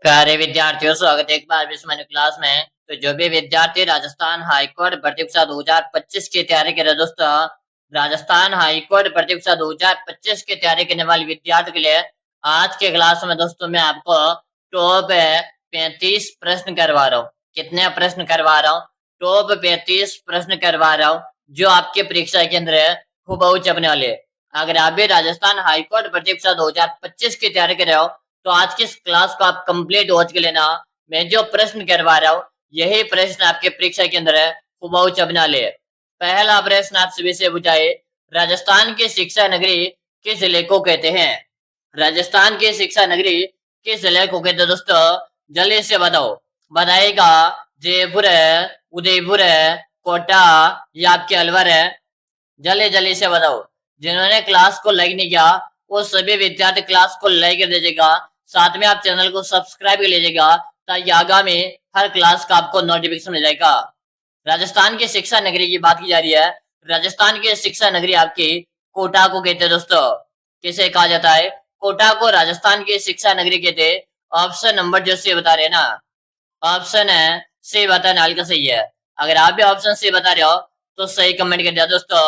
प्यारे विद्यार्थियों, स्वागत है एक बार इस मैंने क्लास में। तो जो भी विद्यार्थी राजस्थान हाईकोर्ट भर्ती परीक्षा 2025 की तैयारी कर रहे दोस्तों, राजस्थान हाईकोर्ट भर्ती परीक्षा 2025 की तैयारी करने वाले विद्यार्थी के लिए आज के क्लास में दोस्तों मैं आपको टॉप 35 प्रश्न करवा रहा हूँ। कितने प्रश्न करवा रहा हूँ? टॉप 35 प्रश्न करवा रहा हूँ जो आपके परीक्षा के अंदर हूबहू छपने वाले। अगर आप भी राजस्थान हाईकोर्ट भर्ती परीक्षा 2025 की तैयारी कर रहे हो तो आज की इस क्लास को आप कंप्लीट वॉच कर लेना। मैं जो प्रश्न करवा रहा हूँ यही प्रश्न आपके परीक्षा के अंदर है हूबहू छपने वाले। पहला प्रश्न आप सभी से पूछाए, राजस्थान की शिक्षा नगरी किस जिले को कहते हैं? राजस्थान की शिक्षा नगरी किस जिले को कहते हैं दोस्तों? जल्दी से बताओ। बताएगा जयपुर है, उदयपुर है, कोटा या आपके अलवर है? जल्दी जल्दी से बताओ। जिन्होंने क्लास को लाइक नहीं किया वो सभी विद्यार्थी क्लास को लाइक कर दीजिएगा। साथ में आप चैनल को सब्सक्राइब कर लीजिएगा ताकि आगामी हर क्लास का आपको नोटिफिकेशन मिल जाएगा। राजस्थान की शिक्षा नगरी की बात की जा रही है। राजस्थान की शिक्षा नगरी आपकी कोटा को कहते हैं दोस्तों। किसे कहा जाता है? कोटा को राजस्थान की शिक्षा नगरी कहते हैं। ऑप्शन नंबर जो सी बता रहे हैं ना, ऑप्शन है सी बताना हल्का सही है। अगर आप भी ऑप्शन सी बता रहे हो तो सही कमेंट कर दिया दोस्तों।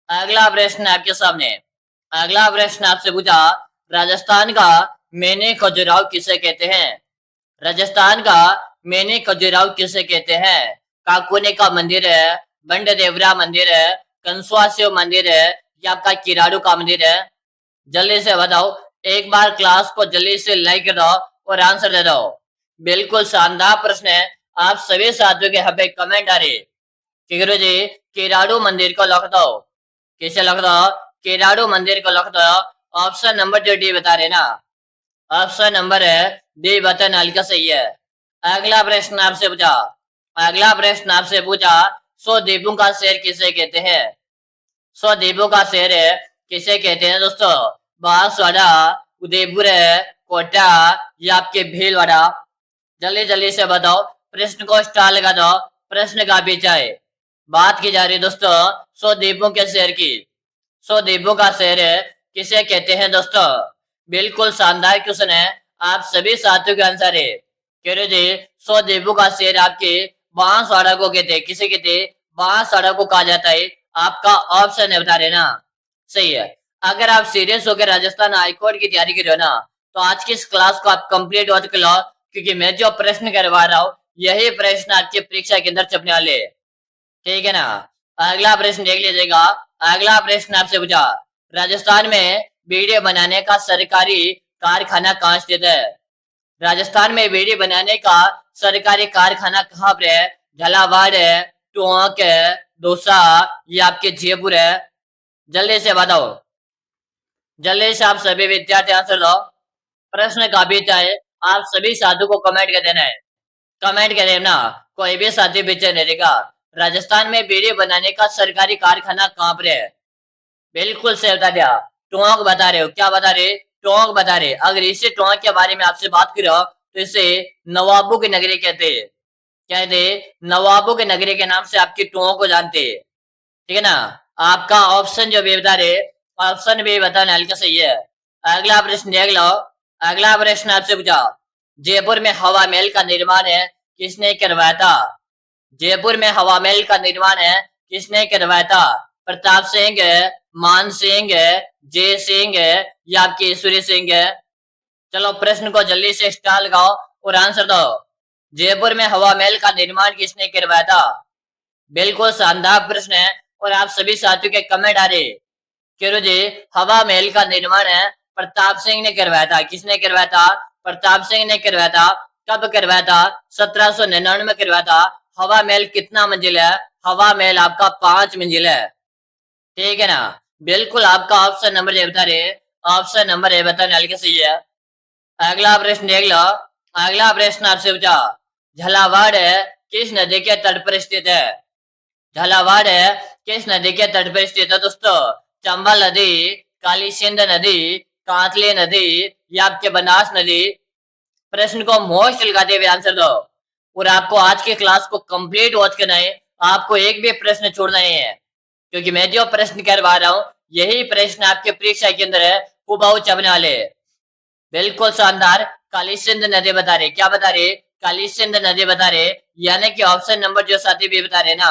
अगला प्रश्न आपके सामने। अगला प्रश्न आपसे पूछा, राजस्थान का मैने खजुराहो किसे कहते हैं? राजस्थान का मैने खजुराहो किसे कहते हैं? काकोने का मंदिर है, बंड देवरा मंदिर है, कंसुआ शिव मंदिर है या आपका किराड़ू का मंदिर है? जल्दी से बताओ। एक बार क्लास को जल्दी से लाइक कर दो और आंसर दे दो। बिल्कुल शानदार प्रश्न है। आप सभी साथियों के यहाँ पे कमेंट आ रही कि गुरुजी किराड़ू मंदिर को लिख दो। किसे लिख दो? किराड़ू मंदिर को लिख दो। ऑप्शन नंबर जो डी बता रहे ना, ऑप्शन नंबर है डी बताना हल्का सही है। अगला प्रश्न आपसे पूछा, अगला प्रश्न आपसे पूछा, 100 द्वीपों का शहर किसे कहते हैं? 100 द्वीपों का शहर है किसे कहते हैं दोस्तों? बांसवाड़ा, उदयपुर है, कोटा या आपके भीलवाड़ा? जल्दी जल्दी से बताओ। प्रश्न को स्टार लगा दो। प्रश्न का पीछा है। बात की जा रही है दोस्तों 100 द्वीपों के शहर की। 100 द्वीपों का शहर है किसे कहते हैं दोस्तों? बिल्कुल शानदार क्वेश्चन है। आप सभी साथियों के आंसर है कह रहे जी 100 द्वीपों का शहर आपके बांसवाड़ा को कहते हैं। किसे कहते हैं? बांसवाड़ा को कहा जाता है। आपका ऑप्शन है बता रहे ना, सही है। अगर आप सीरियस होकर राजस्थान हाईकोर्ट की तैयारी कर रहे हो ना तो आज की इस क्लास को आप कंप्लीट वॉच कर लो, क्योंकि मैं जो प्रश्न करवा रहा हूँ यही प्रश्न आपकी परीक्षा के अंदर छपने वाले, ठीक है ना। अगला प्रश्न देख लीजिएगा। अगला प्रश्न आपसे पूछा, राजस्थान में बीड़ी बनाने का सरकारी कारखाना कहाँ स्थित है? राजस्थान में बीड़ी बनाने का सरकारी कारखाना कहाँ पर है? झालावाड़ है, टोंक है, दौसा या आपके जयपुर है? जल्दी से बताओ। जल्दी से आप सभी विद्यार्थी आंसर दो। प्रश्न का भी चाहे आप सभी साथियों को कमेंट कर देना है। कमेंट करें ना, कोई भी साथी पीछे नहीं रहेगा। राजस्थान में बीड़ी बनाने का सरकारी कारखाना कहाँ पर है? बिल्कुल सही बता दिया। टोंक बता रहे हो। क्या बता रहे? टोंक बता रहे। अगर इसे टोंक के बारे में आपसे बात करो तो इसे नवाबों की नगरी कहते हैं। कहते नवाबों की नगरी के नाम से आपकी टोंक को जानते हैं, ठीक है ना। आपका ऑप्शन जो भी बता रहे, ऑप्शन भी बताना हल्का सही है। अगला प्रश्न देख लो। अगला प्रश्न आपसे पूछा, जयपुर में हवा महल का निर्माण है किसने करवाया था? जयपुर में हवा महल का निर्माण है किसने करवाया था? प्रताप सिंह है, मान सिंह है, जय सिंह है या आपके ईश्वरी सिंह है? चलो प्रश्न को जल्दी से स्टार लगाओ और आंसर दो। जयपुर में हवा महल का निर्माण किसने करवाया था? बिल्कुल शानदार प्रश्न है और आप सभी साथियों के कमेंट आ रहे क्यों जी हवा महल का निर्माण है प्रताप सिंह ने करवाया था। किसने करवाया था? प्रताप सिंह ने करवाया था। कब करवाया था? 1799 में करवाया था। हवा महल कितना मंजिल है? हवा महल आपका 5 मंजिल है, ठीक है ना। बिल्कुल आपका ऑप्शन नंबर ए बता रहे, ऑप्शन नंबर ए बताने हल्के सही है। अगला प्रश्न देख लो। अगला प्रश्न आपसे पूछा, झालावाड़ किस नदी के तट पर स्थित है? झालावाड़ किस नदी के तट पर स्थित है दोस्तों? चंबल नदी, काली सिंध नदी, कांतली नदी या आपके बनास नदी? प्रश्न को मोस्ट लगाते हुए आंसर दो और आपको आज के क्लास को कंप्लीट वॉच करना है। आपको एक भी प्रश्न छोड़ना नहीं है, क्योंकि मैं जो प्रश्न करवा रहा हूँ यही प्रश्न आपके परीक्षा के अंदर है हूबहू छपने वाले। बिल्कुल शानदार। काली सिंध नदी बता रहे। क्या बता रहे? काली सिंध नदी बता रहे, यानी कि ऑप्शन नंबर जो साथी भी बता रहे ना,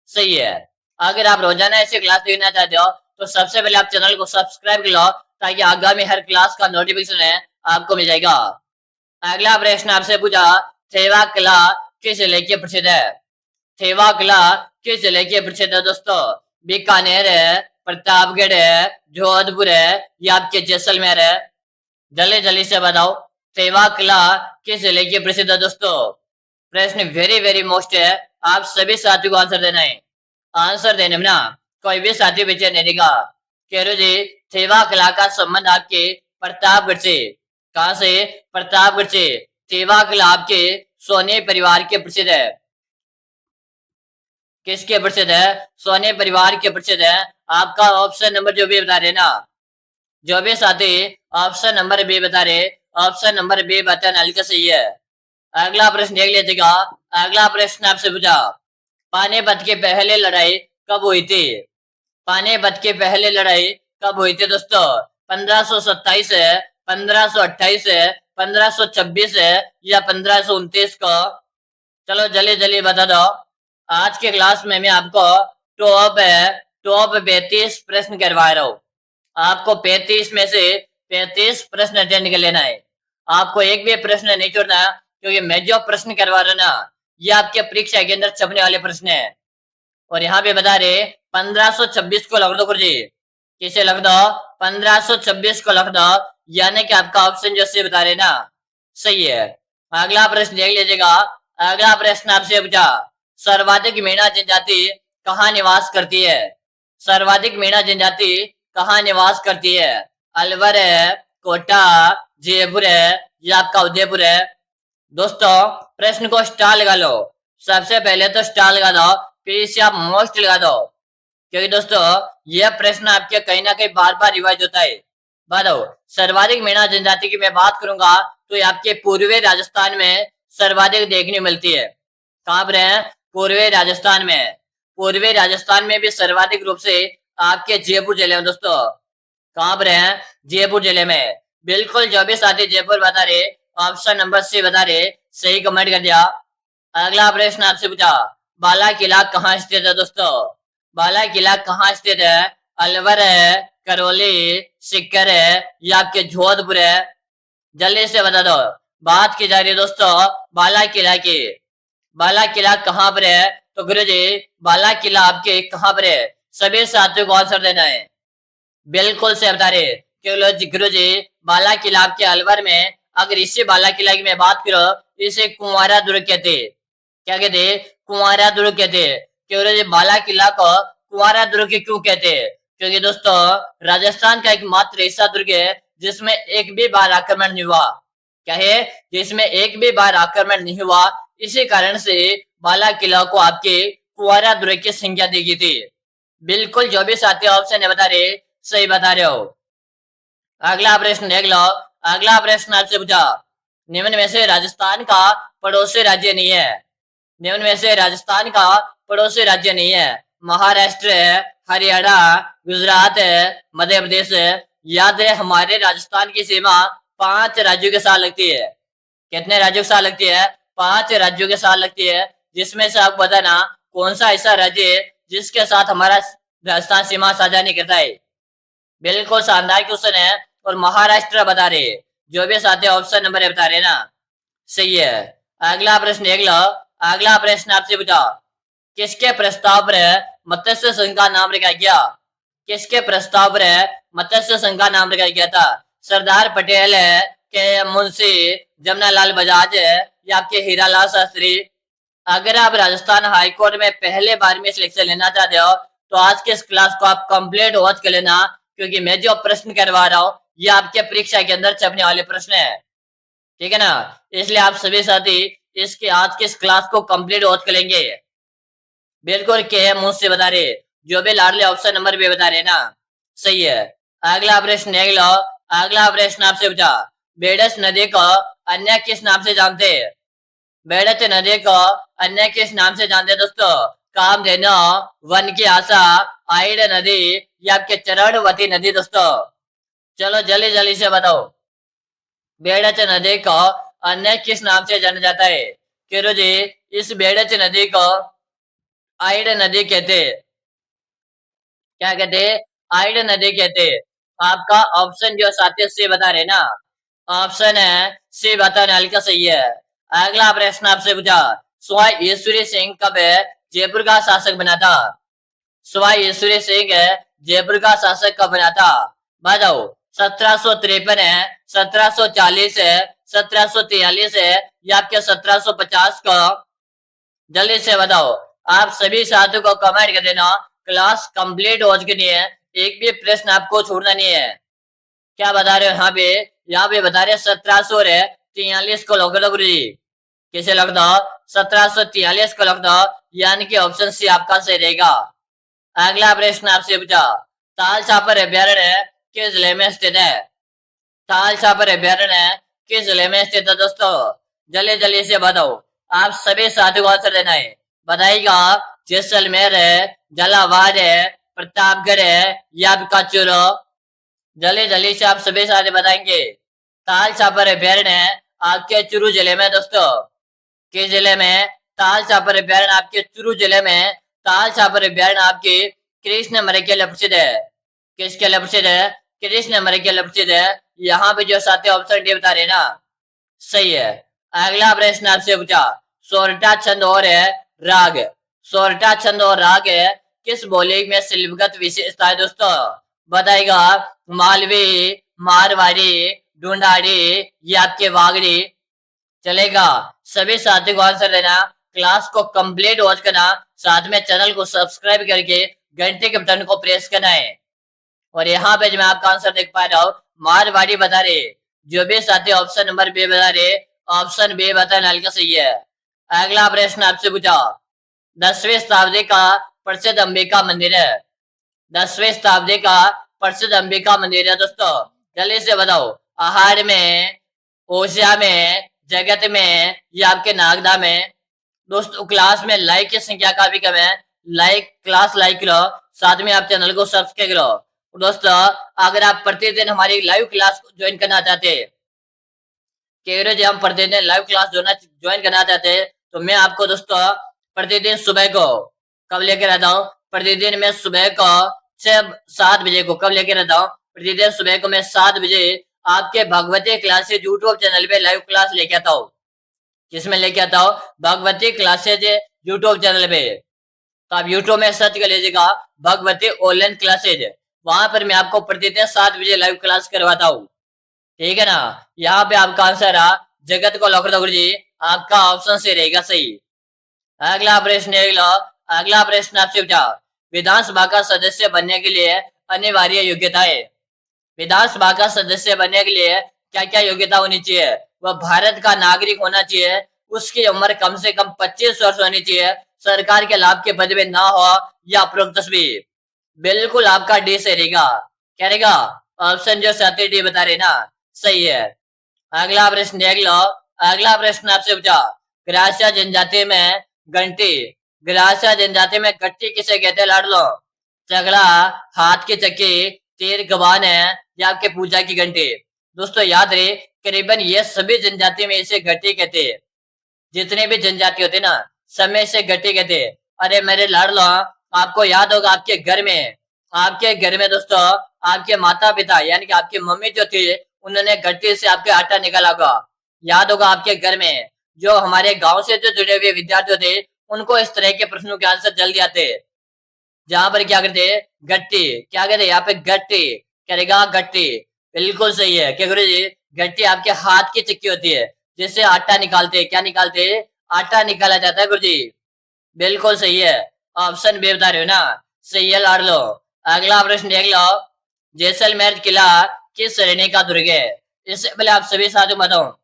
सही है। अगर आप रोजाना ऐसे क्लास देखना चाहते हो तो सबसे पहले आप चैनल को सब्सक्राइब कर लो, ताकि आगामी हर क्लास का नोटिफिकेशन है आपको मिल जाएगा। अगला प्रश्न आपसे पूछा, थेवा किला किस जिले के प्रसिद्ध है? थेवा किला किस जिले के प्रसिद्ध है दोस्तों? बीकानेर है, प्रतापगढ़ है, जोधपुर है, या आपके जैसलमेर है? जल्दी जल्दी से बताओ, थेवा किला किस जिले के प्रसिद्ध है दोस्तों? प्रश्न वेरी वेरी मोस्ट है, आप सभी साथियों को आंसर देना है। आंसर देने में ना कोई भी साथी पीछे नहीं देगा। केरू जी, थेवा किला का संबंध आपके प्रतापगढ़ से। कहा से? प्रतापगढ़ से। थेवा किला आपके सोनी परिवार के प्रसिद्ध है। किसके प्रसिद्ध है? सोनी परिवार के प्रसिद्ध है। आपका ऑप्शन नंबर जो भी बता रहे ना, जो भी साथी ऑप्शन नंबर बी बता रहे, ऑप्शन नंबर बी बताना हल्का सही है। अगला प्रश्न देख लीजिएगा। अगला प्रश्न आपसे पूछा, पानीपत की पहली लड़ाई कब हुई थी? पानीपत की पहली लड़ाई कब हुई थी दोस्तों? 1527 है, 1528 है, 1526 है, या 1529 को? चलो जल्दी जल्दी बता दो। आज के क्लास में मैं आपको टॉप 35 प्रश्न करवा रहा हूँ। आपको 35 में से 35 प्रश्न अटेंड कर लेना है। आपको एक भी प्रश्न नहीं छोड़ना, क्योंकि मैं जो प्रश्न करवा रहा हूँ ना, ये आपके परीक्षा के अंदर छपने वाले प्रश्न है। और यहाँ पे बता रहे 1526 को लग दो गुरु जी। किसे लग दो? 1526 को लग दो, यानी कि आपका ऑप्शन जो से बता रहे ना, सही है। अगला प्रश्न देख लीजिएगा। अगला प्रश्न आपसे पूछा, सर्वाधिक मीणा जनजाति कहाँ निवास करती है? सर्वाधिक मीणा जनजाति कहाँ निवास करती है? अलवर है, कोटा, जयपुर है, या आपका उदयपुर है? दोस्तों प्रश्न को स्टार लगा लो। सबसे पहले तो स्टार लगा दो, फिर इसे आप मोस्ट लगा दो, क्योंकि दोस्तों यह प्रश्न आपके कहीं ना कहीं बार बार रिवाइज होता है। बताओ, सर्वाधिक मीणा जनजाति की मैं बात करूंगा तो ये आपके पूर्वी राजस्थान में सर्वाधिक देखने मिलती है। कहां पर है? पूर्वी राजस्थान में। पूर्वी राजस्थान में भी सर्वाधिक रूप से आपके जयपुर जिले में दोस्तों। कहां पर है? जयपुर जिले में। बिल्कुल, जो भी साथी जयपुर बता रहे, ऑप्शन नंबर सी बता रहे, सही कमेंट कर दिया। अगला प्रश्न आपसे पूछा, बाला किला कहाँ स्थित है दोस्तों? बाला किला कहाँ स्थित है? अलवर है, करौली, सीकर है, या आपके जोधपुर है? जल्दी से बता दो। बात की जा रही है दोस्तों बाला किला की। बाला किला कहाँ पर है? तो गुरुजी बाला किला आपके कहाँ पर है? सभी साथियों को आंसर देना है। बिल्कुल से बता रहे गुरु जी, बाला किला आपके अलवर में। अगर इसी बाला किला की मैं बात करो, इसे कुंवारा दुर्ग कहते। क्या कहते? कुंवारा दुर्ग कहते। क्यों जी बाला किला को कुंवारा दुर्ग क्यों कहते? क्योंकि दोस्तों राजस्थान का एकमात्र ऐसा दुर्ग है जिसमें एक भी बार आक्रमण नहीं हुआ। क्या है? जिसमें एक भी बार आक्रमण नहीं हुआ। इसी कारण से बाला किला को आपके कुंवारा दुर्ग की संज्ञा दी गई थी। बिल्कुल, जो भी साथी ऑप्शन है बता रहे, सही बता रहे हो। अगला प्रश्न देख लो। अगला प्रश्न आपसे पूछा, निम्न में से राजस्थान का पड़ोसी राज्य नहीं है। निम्न में से राजस्थान का पड़ोसी राज्य नहीं है। महाराष्ट्र है, हरियाणा, गुजरात है, मध्य प्रदेश है। याद है हमारे राजस्थान की सीमा 5 राज्यों के साथ लगती है। कितने राज्यों के साथ लगती है? 5 राज्यों के साथ लगती है। जिसमें से आपको बताना कौन सा ऐसा राज्य है जिसके साथ हमारा राजस्थान सीमा साझा नहीं करता है। बिल्कुल शानदार क्वेश्चन है, और महाराष्ट्र बता रहे। जो भी साथी ऑप्शन नंबर बता रहे ना, सही है। अगला प्रश्न देख लो। अगला प्रश्न आपसे पूछा, किसके प्रस्ताव पर मत्स्य संघ का नाम रखा गया? किसके प्रस्ताव पर मत्स्य संघ का नाम रखा गया था? सरदार पटेल है, के मुंशी जमनालाल बजाज है, या आपके हीरालाल शास्त्री? अगर आप राजस्थान हाईकोर्ट में पहले बार में सिलेक्शन लेना चाहते हो तो आज के इस क्लास को आप कंप्लीट वॉच कर लेना, क्योंकि मैं जो प्रश्न करवा रहा हूँ ये आपके परीक्षा के अंदर छपने वाले प्रश्न है। ठीक है ना? इसलिए आप सभी साथी इसके आज के इस क्लास को कंप्लीट वॉच कर लेंगे। बिल्कुल के मुझसे बता रहे, जो भी लाडले ऑप्शन नंबर भी बता रहे ना, सही है। अगला प्रश्न देख लो। अगला प्रश्न आपसे पूछा, बेडस नदी को अन्य किस नाम से जानते हैं? बेडस नदी को अन्य किस नाम से जानते हैं दोस्तों? कामधेनु, वन की आशा, आइड नदी, या आपके चरणवती नदी दोस्तों? चलो जल्दी जल्दी से बताओ। बेड़च नदी को अन्य किस नाम से जाना जाता है? केरो जी, इस बेड़च नदी को आइड नदी कहते हैं। क्या कहते हैं? आइड नदी कहते हैं। आपका ऑप्शन जो साथी सी बता रहे ना, ऑप्शन है सी बताने वाली का सही है। अगला प्रश्न आपसे पूछा, सवाई ईश्वरी सिंह कब जयपुर का शासक बना था? सवाई ईश्वरी सिंह जयपुर का शासक कब बना था? बताओ। 1753 है, 1740 है, 1743 है, या आपके 1750 का? जल्दी से बताओ। आप सभी साथियों को कमेंट कर देना। क्लास कंप्लीट हो चुकी है, एक भी प्रश्न आपको छोड़ना नहीं है। क्या बता रहे हो यहाँ पे? यहाँ पे बता रहे 1743 को लॉक कर दो गुरुजी। किसे लॉक दो? 1743 को लॉक दो, यानी कि ऑप्शन सी आपका सही रहेगा। अगला प्रश्न आपसे पूछा, ताल छापर अभ्यारण्य किस जिले में स्थित है? ताल छापर अभ्यारण्य किस जिले में स्थित है दोस्तों? जल्दी जल्दी से बताओ। आप सभी साथियों को आंसर देना है। बताइएगा। जैसलमेर है, झालावाड़ है, प्रतापगढ़ है, या आपका चूरू? जल्दी जल्दी से आप सभी साथी बताएंगे। ताल छापर अभ्यारण्य आपके चूरू जिले में दोस्तों। किस जिले में? ताल छापर अभ्यारण्य आपके चूरू जिले में। ताल छापर अभ्यारण्य आपके कृष्ण मृग के लिए प्रसिद्ध है। किसके लिए प्रसिद्ध है? कृष्ण मृग के लिए प्रसिद्ध है। यहाँ पे जो साथी ऑप्शन डी बता रहे ना, सही है। अगला प्रश्न आपसे पूछा, सोरठा छंद और है राग। सोरठा छंद और राग है किस बोली में शिल्पगत विशेषता है दोस्तों? बताएगा। मालवी, मारवाड़ी, ढूंढाड़ी, या आपके वागड़ी? चलेगा। सभी साथी को आंसर देना। क्लास को कंप्लीट वॉच करना, साथ में चैनल को सब्सक्राइब करके घंटे के बटन को प्रेस करना है। और यहाँ पे जो मैं आपका आंसर देख पा रहा हूँ, मारवाड़ी बता रहे। जो भी साथी ऑप्शन नंबर बी बता रहे, ऑप्शन बी बताना हल्का सही है। अगला प्रश्न आपसे पूछा, 10वीं शताब्दी का प्रसिद्ध अंबिका मंदिर है। 10वीं शताब्दी का प्रसिद्ध अंबिका मंदिर है दोस्तों। जल्दी से बताओ। आहार में, ओसिया में, जगत में, या आपके नागदा में? दोस्तों क्लास में लाइक की संख्या काफी कम है। क्लास लाइक करो, साथ में आप चैनल को सब्सक्राइब करो। दोस्तों अगर आप प्रतिदिन हमारी लाइव क्लास ज्वाइन करना चाहते हैं, हम प्रतिदिन लाइव क्लास ज्वाइन करना चाहते हैं, तो मैं आपको दोस्तों प्रतिदिन सुबह को कब लेकर आता हूँ? प्रतिदिन मैं सुबह को 6-7 बजे को कब लेकर आता हूँ? प्रतिदिन सुबह को मैं 7 बजे आपके भगवती क्लासेज यूट्यूब चैनल पे लाइव क्लास लेके आता हूँ। किसमें लेके आता हूँ? भगवती क्लासेज यूट्यूब चैनल पे। तो आप यूट्यूब में सर्च कर लीजिएगा भगवती ऑनलाइन क्लासेज। वहां पर मैं आपको प्रतिदिन 7 बजे लाइव क्लास करवाता हूँ। ठीक है ना? यहाँ पे आपका आंसर है जगत को लॉक कर दो जी। आपका ऑप्शन से रहेगा सही। अगला प्रश्न देख लो। अगला प्रश्न आपसे पूछा, विधानसभा का सदस्य बनने के लिए अनिवार्य योग्यताएं। विधानसभा का सदस्य बनने के लिए क्या क्या योग्यता होनी चाहिए? वह भारत का नागरिक होना चाहिए, उसकी उम्र कम से कम 25 वर्ष होनी चाहिए, सरकार के लाभ के पद में ना हो, या उपरोक्त सभी? बिल्कुल आपका डी से रहेगा। क्या रहेगा? ऑप्शन जो साथी डी बता रहे ना, सही है। अगला प्रश्न देख लो। अगला प्रश्न आपसे पूछा, ग्रासिया जनजाति में घंटी। ग्रासिया जनजाति में घंटी किसे कहते हैं लाड लो? चगड़ा, हाथ की चक्की, तीर कमान है, या आपके पूजा की घंटी? दोस्तों याद रहे, करीबन ये सभी जनजाति में इसे घंटी कहते हैं। जितने भी जनजाति होते ना, सब में इसे घंटी कहते हैं। अरे मेरे लाडलो, आपको याद होगा आपके घर में दोस्तों आपके माता पिता यानी कि आपकी मम्मी जो थी, उन्होंने घंटी से आपके आटा निकाला होगा। याद होगा आपके घर में जो हमारे गांव से जो जुड़े हुए विद्यार्थी थे, उनको इस तरह के प्रश्नों के आंसर जल्दी आते। जहां पर क्या करते हैं? गट्टी। क्या कहते हैं यहाँ पे? गट्टी। करेगा गट्टी। बिल्कुल सही है। क्या गुरु जी? गट्टी आपके हाथ की चक्की होती है, जिससे आटा निकालते हैं। क्या निकालते हैं? आटा निकाला जाता है गुरु जी। बिल्कुल सही है। ऑप्शन बी बता रहे हो ना, सही है लाड़ लो। अगला प्रश्न देख लो। जैसलमेर किला किस श्रेणी का दुर्ग है? इससे पहले आप सभी साथियों बताओ,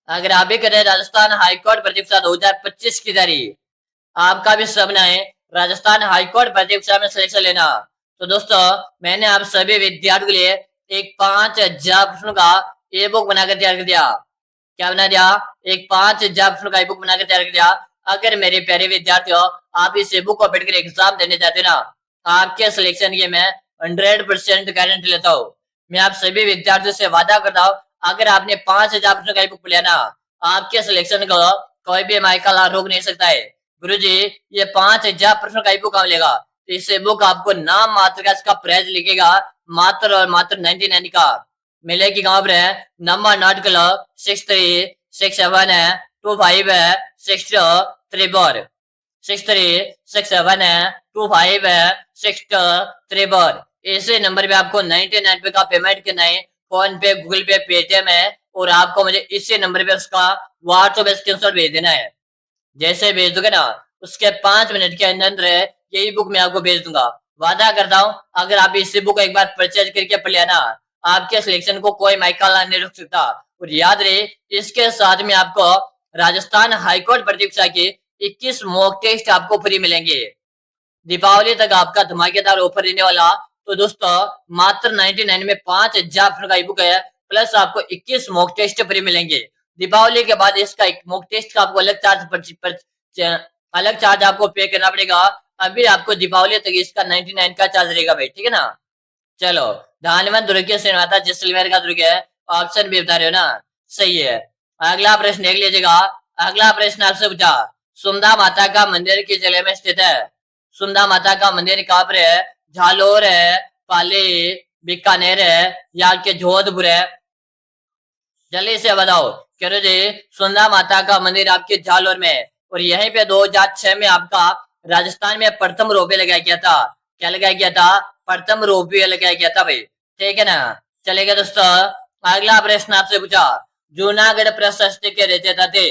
अगर आप भी करें राजस्थान हाईकोर्ट परीक्षा 2025 की तैयारी, आपका भी सपना है राजस्थान हाईकोर्ट परीक्षा में सिलेक्शन लेना, तो दोस्तों मैंने आप सभी विद्यार्थियों के लिए एक 5000 प्रश्नों का ई बुक बनाकर तैयार कर दिया। क्या बना दिया? एक 5000 प्रश्नों का ई बुक बनाकर तैयार कर दिया। अगर मेरे प्यारे विद्यार्थियों आप इस ई बुक को पढ़कर एग्जाम देने जाते ना, आपके सिलेक्शन की मैं 100% गारंटी लेता हूँ। मैं आप सभी विद्यार्थियों से वादा करता हूँ, अगर आपने 5,000 प्रश्नों का ई बुक लिया ना, आपके सिलेक्शन को कोई भी माइकल रोक नहीं सकता है। गुरुजी ये 5,000 प्रश्नों का ई बुक मिलेगा, तो इस बुक आपको नाम मात्र का इसका प्राइस लिखेगा मात्र और मात्र 99 का मिलेगी। कहाँ पर है? नंबर नोट कर लो, 6367 है 25 है 634 6367 है 25 है 634। इसी नंबर पे आपको 99 पे का पेमेंट करना है, फोन पे, गूगल पे, पेटीएम है, और आपको मुझे इसी नंबर पे उसका व्हाट्सएप स्क्रीनशॉट भेज देना है। जैसे भेज दोगे ना, उसके 5 मिनट के अंदर यही बुक मैं आपको भेज दूंगा। वादा करता हूँ अगर आप इसी बुक एक बार परचेज करके पढ़ लिया ना, आपके सिलेक्शन को कोई माइकल नहीं रोक सकता। और याद रहे, इसके साथ में आपको राजस्थान हाईकोर्ट परीक्षा की 21 मॉक टेस्ट आपको फ्री मिलेंगे। दीपावली तक आपका धमाकेदार ऑफर रहने वाला। तो दोस्तों मात्र 99 में 5,000 का ई बुक है, प्लस आपको 21 मॉक टेस्ट फ्री मिलेंगे। दीपावली के बाद इसका एक मॉक टेस्ट का आपको अलग चार्ज आपको पे करना पड़ेगा। अभी आपको दीपावली तक इसका 99 का चार्ज रहेगा भाई, ठीक है ना। चलो, धानवंत दुर्ग से आता जैसलमेर का दुर्ग है, ऑप्शन भी बता रहे हो ना, सही है। अगला प्रश्न देख लीजिएगा। अगला प्रश्न आपसे पूछा, सुंदा माता का मंदिर किस जिले में स्थित है? सुंदा माता का मंदिर कहाँ पर है? झालोर है, पाली, बीकानेर है, या के जोधपुर है? जल्दी से बताओ। कह रहे जी सुंदा माता का मंदिर आपके झालोर में है, और यहीं पे 2006 में आपका राजस्थान में प्रथम रोपवे लगाया गया था। क्या लगाया गया था? प्रथम रोपवे लगाया गया था भाई, ठीक है ना। चलेगा दोस्तों, अगला प्रश्न आपसे पूछा, जूनागढ़ प्रशस्ति के रचयिता थे?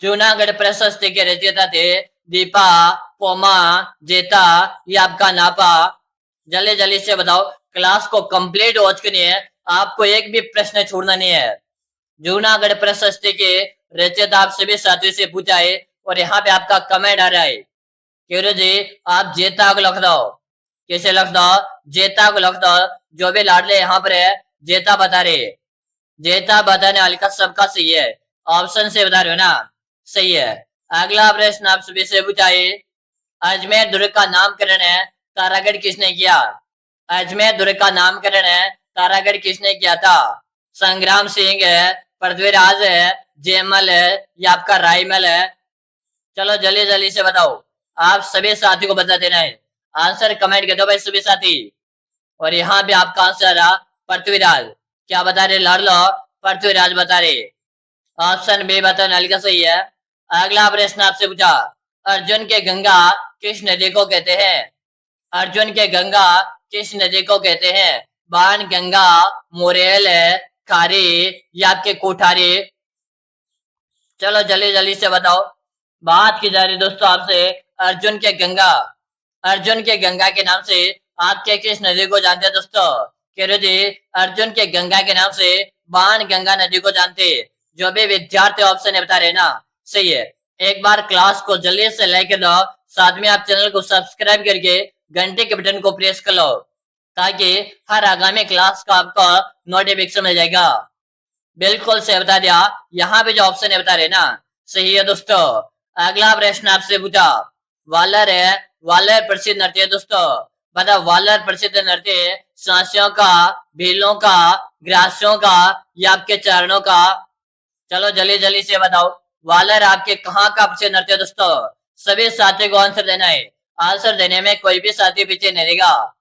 जूनागढ़ प्रशस्ति के रचयिता थे दीपा, पोमा, जेता या आपका नापा? जल्दी जल्दी से बताओ, क्लास को कंप्लीट वॉच करनी है, आपको एक भी प्रश्न छोड़ना नहीं है। जूनागढ़ प्रशस्ति के रचयिता आप सभी साथियों से पूछा है, और यहाँ पे आपका कमेंट आ रहा है। क्यों जी आप जेता को लिख दो। कैसे लिख दो? जेता को लिख दो। जो भी लाडले यहाँ पर है जेता बता रहे, जेता बताने वाले का सबका सही है, ऑप्शन से बता रहे हो ना, सही है। अगला प्रश्न आप सभी से पूछा है, अजमेर दुर्ग का नामकरण है तारागढ़ किसने किया? अजमेर दुर्ग का नामकरण है तारागढ़ किसने किया था? संग्राम सिंह है, पृथ्वीराज है, जयमल है, या आपका रायमल है? चलो जल्दी जल्दी से बताओ, आप सभी साथी को बता देना है। आंसर कमेंट कर दो भाई सभी साथी। और यहाँ पे आपका आंसर रहा पृथ्वीराज। क्या बता रहे लाडलो? पृथ्वीराज बता रहे, ऑप्शन बी बताने वाली का सही है। अगला प्रश्न आपसे पूछा, अर्जुन के गंगा किस नदी को कहते हैं? अर्जुन के गंगा किस नदी को कहते हैं? बाण गंगा, मोरेल है, खारी या आपके कोठारी? चलो जल्दी जल्दी से बताओ। बात की जा रही दोस्तों आपसे अर्जुन के गंगा। अर्जुन के गंगा के नाम से आपके किस नदी को जानते हैं दोस्तों? कह रहे जी अर्जुन के गंगा के नाम से बाण गंगा नदी को जानते। जो भी विद्यार्थी ऑप्शन है बता रहे ना, सही है। एक बार क्लास को जल्दी से लाइक कर दो, साथ में आप चैनल को सब्सक्राइब करके घंटे के बटन को प्रेस कर लो, ताकि हर आगामी क्लास का आपको नोटिफिकेशन मिल जाएगा। बिल्कुल से बता दिया, यहाँ पे जो ऑप्शन है बता रहे ना, सही है दोस्तों। अगला प्रश्न आपसे पूछा, वालर है, वालर प्रसिद्ध नृत्य है दोस्तों। बता वालर प्रसिद्ध नृत्य सांसियों का, भीलों का, ग्रासियों का या आपके चरणों का? चलो जल्दी जल्दी से बताओ, वालर आपके कहाँ का प्रसिद्ध नृत्य है दोस्तों? सभी साथी को आंसर देना है। आंसर देने में कोई भी साथी पीछे नहीं रहेगा।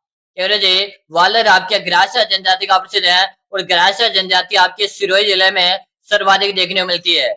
जी वालर आपके ग्रासिया जनजाति का प्रसिद्ध है, और ग्रासिया जनजाति आपके सिरोही जिले में सर्वाधिक देखने को मिलती है।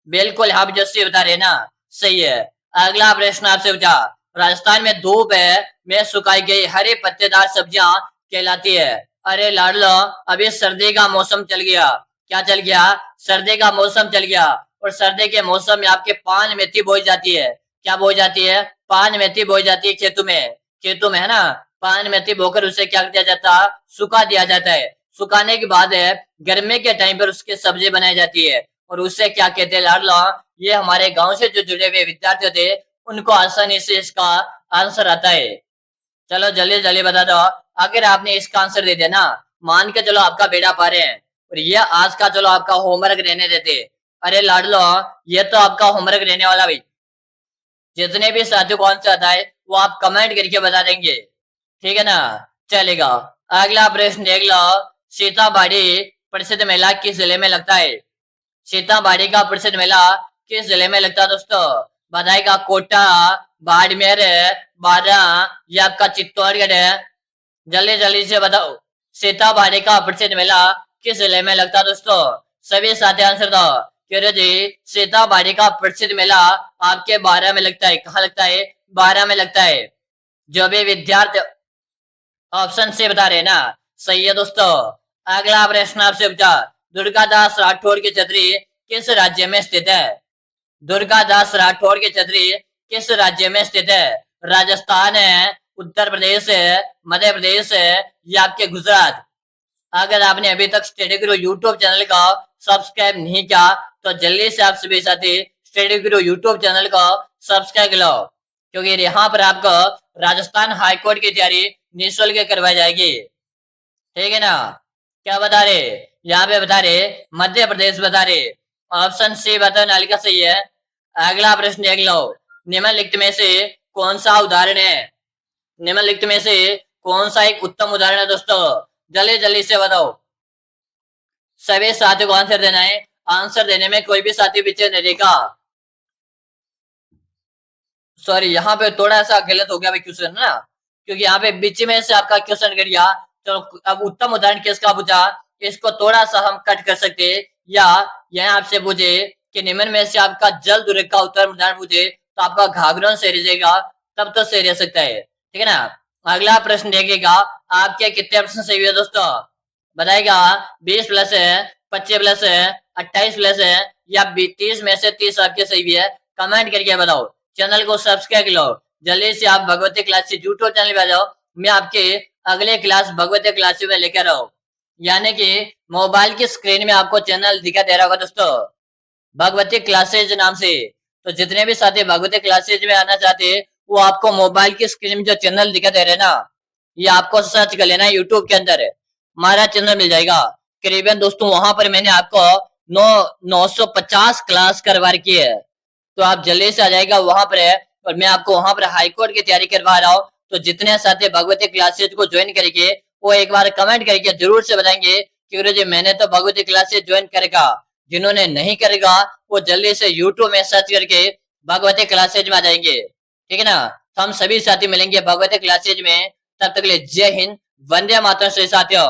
बिल्कुल आप जो सही बता रहे हैं ना, सही है। अगला प्रश्न आपसे पूछा, राजस्थान में धूप है में सुखाई गई हरे पत्तेदार सब्जियां कहलाती है? अरे लाडलो अभी सर्दी का मौसम चल गया। क्या चल गया? सर्दी का मौसम चल गया, और सर्दी के मौसम में आपके पान मेथी बोई जाती है। क्या बोई जाती है? पान मेथी बोई जाती है खेतों में। खेतों में है ना, पान मेथी बोकर उसे क्या किया जाता है? सुखा दिया जाता है। सुखाने के बाद है गर्मी के टाइम पर उसकी सब्जी बनाई जाती है, और उससे क्या कहते हैं लाडलो? ये हमारे गांव से जो जुड़े हुए विद्यार्थी थे उनको आसानी से इसका आंसर आता है। चलो जल्दी जल्दी बता दो। अगर आपने इसका आंसर दे दिया ना, मान के चलो आपका बेटा पा रहे हैं, और ये आज का चलो आपका होमवर्क रहने देते। अरे लाडलो ये तो आपका होमवर्क रहने वाला भाई। जितने भी साथियों को आंसर आता है वो आप कमेंट करके बता देंगे, ठीक है ना। चलेगा, अगला प्रश्न देख लो। सीताबाड़ी प्रसिद्ध मेला किस जिले में लगता है? सीताबाड़ी का प्रसिद्ध मेला किस जिले में लगता है दोस्तों? बताएगा कोटा, बाड़मेर, बारा या आपका चित्तौड़गढ़ है। जल्दी जल्दी से बताओ, सीताबाड़ी का प्रसिद्ध मेला किस जिले में लगता है दोस्तों? सभी साथी आंसर दो। क्यों जी, सीताबाड़ी का प्रसिद्ध मेला आपके बारह में लगता है। कहाँ लगता है? बारह में लगता है। जो भी विद्यार्थी ऑप्शन से बता रहे ना, सही है दोस्तों। अगला प्रश्न आपसे पूछा, दुर्गादास राठौड़ की छतरी किस राज्य में स्थित है? दुर्गादास राठौड़ की छतरी किस राज्य में स्थित है? राजस्थान है, उत्तर प्रदेश है, मध्य प्रदेश है या आपके गुजरात? अगर आपने अभी तक स्टडी गुरु यूट्यूब चैनल का सब्सक्राइब नहीं किया तो जल्दी से आप सभी साथी स्टडी गुरु यूट्यूब चैनल को सब्सक्राइब करो, क्योंकि यहाँ पर आपको राजस्थान हाईकोर्ट की तैयारी निःशुल्क करवाई जाएगी। ठीक है ना? क्या बता रहे? यहाँ पे बता रहे मध्य प्रदेश बता रहे। ऑप्शन सी बता नालिका सही है। अगला प्रश्न देख लो, निम्नलिखित में से कौन सा उदाहरण है? निम्नलिखित में से कौन सा एक उत्तम उदाहरण है दोस्तों? जल्दी जल्दी से बताओ। सभी साथियों को आंसर देना है। आंसर देने में कोई भी साथी पीछे नहीं रहेगा। सॉरी, यहाँ पे थोड़ा सा गलत हो गया भाई क्वेश्चन ना, क्योंकि यहाँ पे बीच में से आपका क्वेश्चन कर दिया। तो अब उत्तम उदाहरण किसका पूछा, इसको थोड़ा सा हम कट कर सकते, या यहाँ आपसे पूछे कि निम्न में से आपका जल दुर्ग का उत्तम उदाहरण पूछे तो आपका घाघरों से रहेगा, तब तो सही रह सकता है। ठीक है ना? अगला प्रश्न देखिएगा, आपके कितने प्रश्न सही हुए दोस्तों? बताएगा 20 प्लस है, 25 प्लस है, 28 प्लस है या 30 में से 30 आपके सही है? कमेंट करके बताओ। चैनल को सब्सक्राइब कर लो। जल्दी से आप भगवती क्लासेस यूट्यूब चैनल पे आ जाओ। मैं आपके अगले क्लास भगवती क्लासेस में लेकर आऊँ, यानी कि मोबाइल की स्क्रीन में आपको चैनल दिखा दे रहा होगा दोस्तों, भगवती क्लासेज नाम से। तो जितने भी साथी भगवती क्लासेज में आना चाहते हैं, वो आपको मोबाइल की स्क्रीन में जो चैनल दिखा दे रहे हैं ना, ये आपको सर्च कर लेना है यूट्यूब के अंदर, हमारा चैनल मिल जाएगा। करीबन दोस्तों वहां पर मैंने आपको 950 क्लास करवा रखी है, तो आप जल्दी से आ जाएगा वहां पर है। और मैं आपको वहां पर हाईकोर्ट की तैयारी करवा रहा हूँ। तो जितने साथी भगवती क्लासेज को ज्वाइन करेंगे वो एक बार कमेंट करके जरूर से बताएंगे कि गुरुजी मैंने तो भगवती क्लासेज ज्वाइन करेगा। जिन्होंने नहीं करेगा वो जल्दी से यूट्यूब में सर्च करके भगवती क्लासेज में आ जाएंगे। ठीक है ना? तो हम सभी साथी मिलेंगे भगवती क्लासेज में। तब तक के लिए जय हिंद, वंदे मातरम से साथियों।